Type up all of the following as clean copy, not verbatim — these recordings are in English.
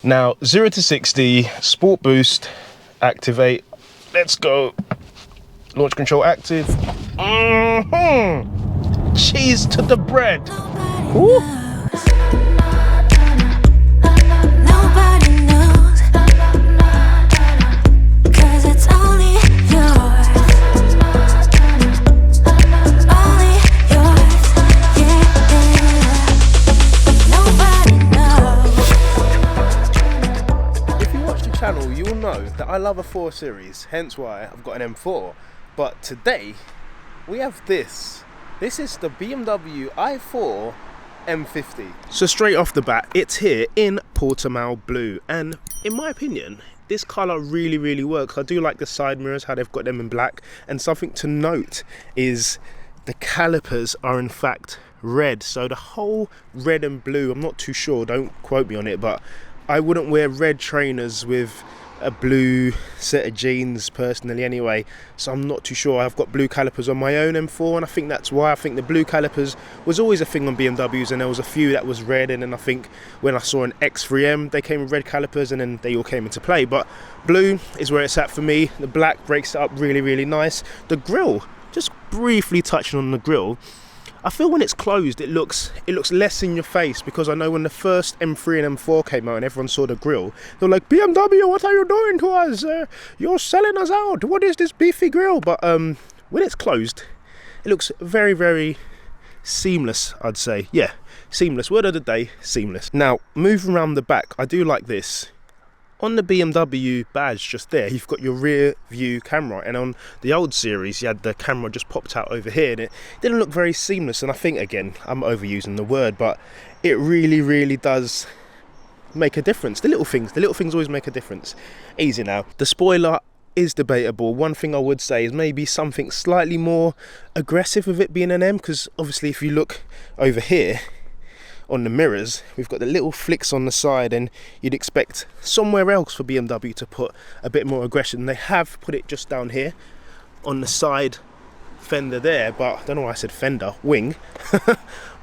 Now 0 to 60, sport boost, activate, let's go. Launch control active. Cheese to the bread. Woo. You'll know that I love a 4 Series, hence why I've got an M4. But today we have this. This is the BMW i4 M50. So straight off the bat, it's here in Portimao blue, and in my opinion this colour really works. I do like the side mirrors, how they've got them in black, and something to note is the calipers are in fact red. So the whole red and blue, I'm not too sure, don't quote me on it, but I wouldn't wear red trainers with a blue set of jeans personally anyway, so I'm not too sure. I've got blue calipers on my own M4, and I think that's why. I think the blue calipers was always a thing on BMWs, and there was a few that was red, and then I think when I saw an X3M they came with red calipers, and then they all came into play. But blue is where it's at for me. The black breaks it up really nice. The grille, just briefly touching on the grille, I feel when it's closed it looks less in your face, because I know when the first M3 and M4 came out and everyone saw the grille, they were like, BMW, what are you doing to us? You're selling us out. What is this beefy grille? But when it's closed, it looks very seamless, I'd say. Yeah, seamless. Word of the day, seamless. Now, moving around the back, I do like this. On the BMW badge just there, you've got your rear view camera, and on the old series you had the camera just popped out over here, and it didn't look very seamless. And I think, again, I'm overusing the word, but it really does make a difference. The little things always make a difference. Easy now. The spoiler is debatable. One thing I would say is maybe something slightly more aggressive with it being an M, because obviously if you look over here on the mirrors, we've got the little flicks on the side, and you'd expect somewhere else for BMW to put a bit more aggression. They have put it just down here on the side fender there, but I don't know why I said fender, wing.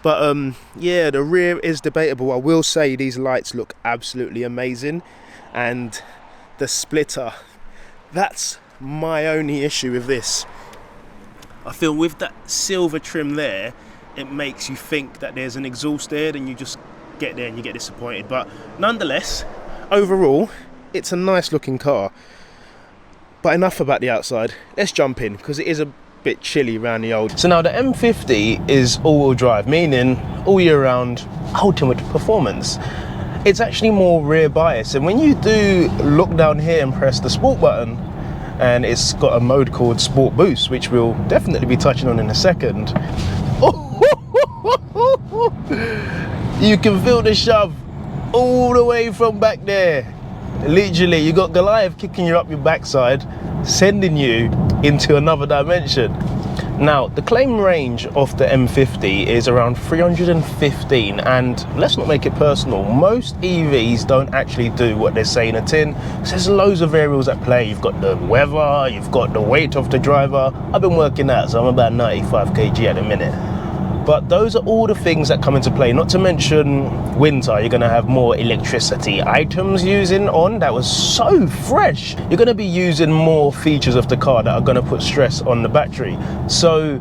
But yeah, the rear is debatable. I will say these lights look absolutely amazing, and the splitter, that's my only issue with this. I feel with that silver trim there, it makes you think that there's an exhaust there, and you just get there and you get disappointed. But nonetheless, overall, it's a nice looking car. But enough about the outside, let's jump in, because it is a bit chilly around the old. So now the M50 is all-wheel drive, meaning all year round ultimate performance. It's actually more rear bias, and when you do look down here and press the sport button, and it's got a mode called Sport Boost, which we'll definitely be touching on in a second. You can feel the shove all the way from back there. Literally, you got Goliath kicking you up your backside, sending you into another dimension. Now, the claim range of the M50 is around 315, and let's not make it personal, most EVs don't actually do what they say in a tin. So there's loads of variables at play. You've got the weather, you've got the weight of the driver. I've been working out, so I'm about 95 kg at a minute. But those are all the things that come into play, not to mention winter. You're going to have more electricity items using on. That was so fresh. You're going to be using more features of the car that are going to put stress on the battery. So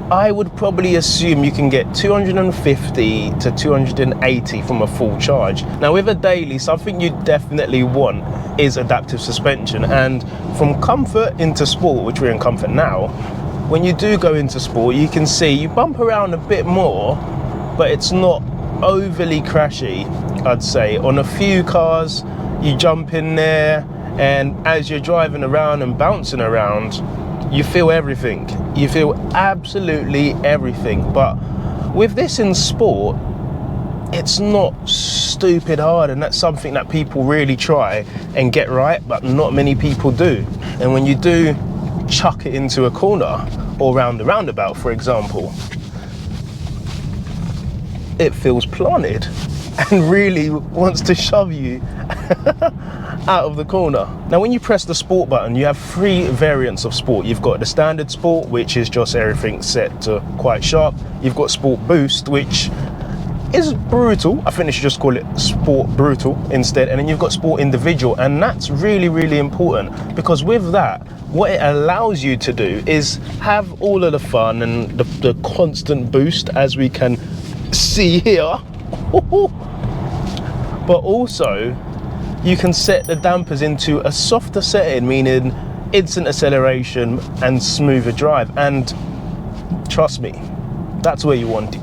I would probably assume you can get 250 to 280 from a full charge. Now with a daily, something you definitely want is adaptive suspension. And from comfort into sport, which we're in comfort now, when you do go into sport, you can see you bump around a bit more, but it's not overly crashy, I'd say. On a few cars, you jump in there, and as you're driving around and bouncing around, you feel everything. You feel absolutely everything. But with this in sport, it's not stupid hard, and that's something that people really try and get right, but not many people do. And when you do chuck it into a corner or round the roundabout, for example, it feels planted and really wants to shove you out of the corner. Now when you press the sport button, you have 3 variants of sport. You've got the standard sport, which is just everything set to quite sharp. You've got sport boost, which is brutal. I think they should just call it Sport Brutal instead, and then you've got Sport Individual, and that's really, really important, because with that, what it allows you to do is have all of the fun and the constant boost, as we can see here. But also you can set the dampers into a softer setting, meaning instant acceleration and smoother drive, and trust me, that's where you want it.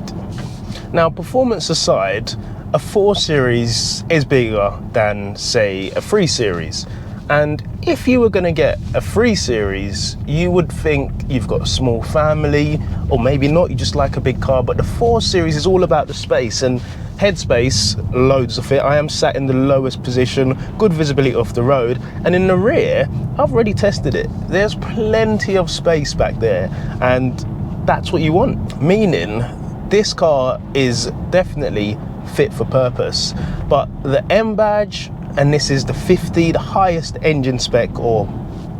Now, performance aside, a 4 Series is bigger than, say, a 3 Series. And if you were going to get a 3 Series, you would think you've got a small family, or maybe not, you just like a big car. But the 4 Series is all about the space and headspace, loads of it. I am sat in the lowest position, good visibility off the road. And in the rear, I've already tested it. There's plenty of space back there, and that's what you want. Meaning, this car is definitely fit for purpose. But the M badge, and this is the 50, the highest engine spec or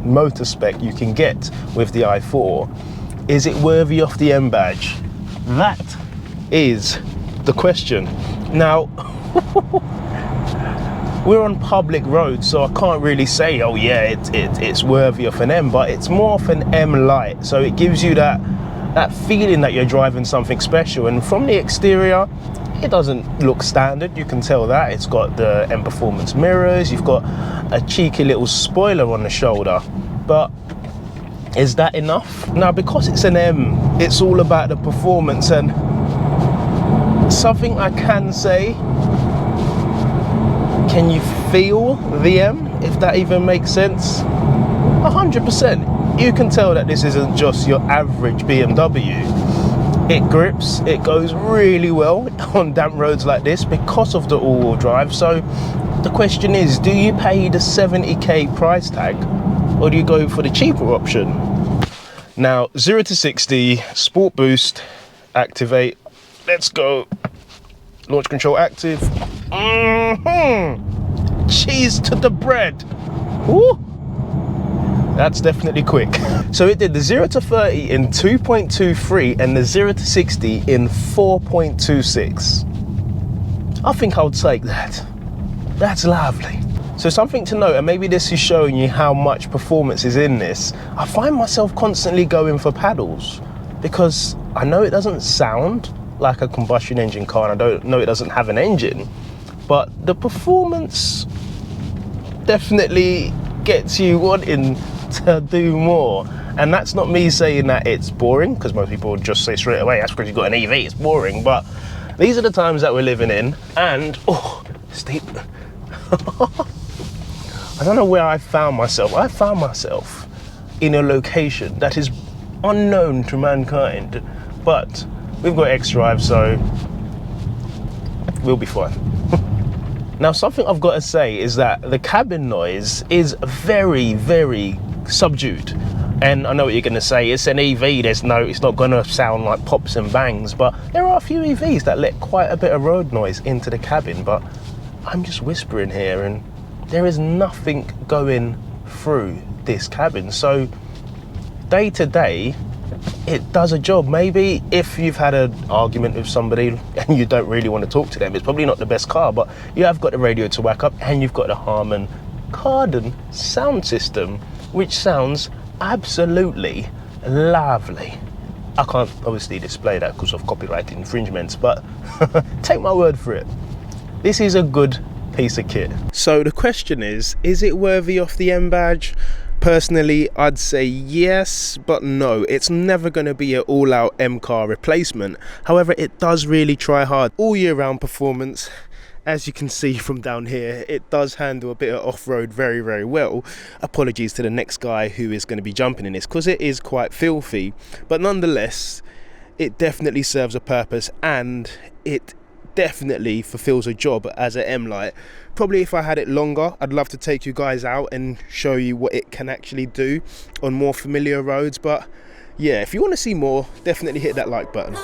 motor spec you can get with the i4. Is it worthy of the M badge? That is the question. Now, we're on public roads, so I can't really say, oh yeah, it's worthy of an M, but it's more of an M Lite. So it gives you that feeling that you're driving something special. And from the exterior, it doesn't look standard, you can tell that. It's got the M Performance mirrors, you've got a cheeky little spoiler on the shoulder, but is that enough? Now, because it's an M, it's all about the performance, and something I can say, can you feel the M, if that even makes sense? 100%. You can tell that this isn't just your average BMW. It grips, it goes really well on damp roads like this because of the all-wheel drive. So the question is, do you pay the 70k price tag, or do you go for the cheaper option? Now, 0 to 60, Sport Boost, activate, let's go. Launch control active. Cheese to the bread. Woo! That's definitely quick. So it did the 0 to 30 in 2.23 and the 0 to 60 in 4.26. I think I would take that. That's lovely. So something to note, and maybe this is showing you how much performance is in this, I find myself constantly going for paddles, because I know it doesn't sound like a combustion engine car, and I don't know it doesn't have an engine, but the performance definitely gets you wanting to do more. And that's not me saying that it's boring, because most people would just say straight away, that's because you've got an EV, it's boring. But these are the times that we're living in, and oh, steep. I don't know where I found myself. I found myself in a location that is unknown to mankind, but we've got X-Drive, so we'll be fine. Now, something I've got to say is that the cabin noise is very, very subdued. And I know what you're going to say, it's an EV, it's not going to sound like pops and bangs, but there are a few EVs that let quite a bit of road noise into the cabin. But I'm just whispering here, and there is nothing going through this cabin. So day to day, it does a job. Maybe if you've had an argument with somebody and you don't really want to talk to them, it's probably not the best car, but you have got the radio to whack up, and you've got the Harman Kardon sound system, which sounds absolutely lovely. I can't obviously display that because of copyright infringements, but take my word for it, this is a good piece of kit. So the question is it worthy of the M badge? Personally, I'd say yes, but no. It's never going to be an all-out M car replacement. However, it does really try hard. All year round performance, as you can see from down here, it does handle a bit of off-road very, very well. Apologies to the next guy who is going to be jumping in this, because it is quite filthy. But nonetheless, it definitely serves a purpose, and it definitely fulfills a job as an M-Lite. Probably if I had it longer, I'd love to take you guys out and show you what it can actually do on more familiar roads. But yeah, if you want to see more, definitely hit that like button.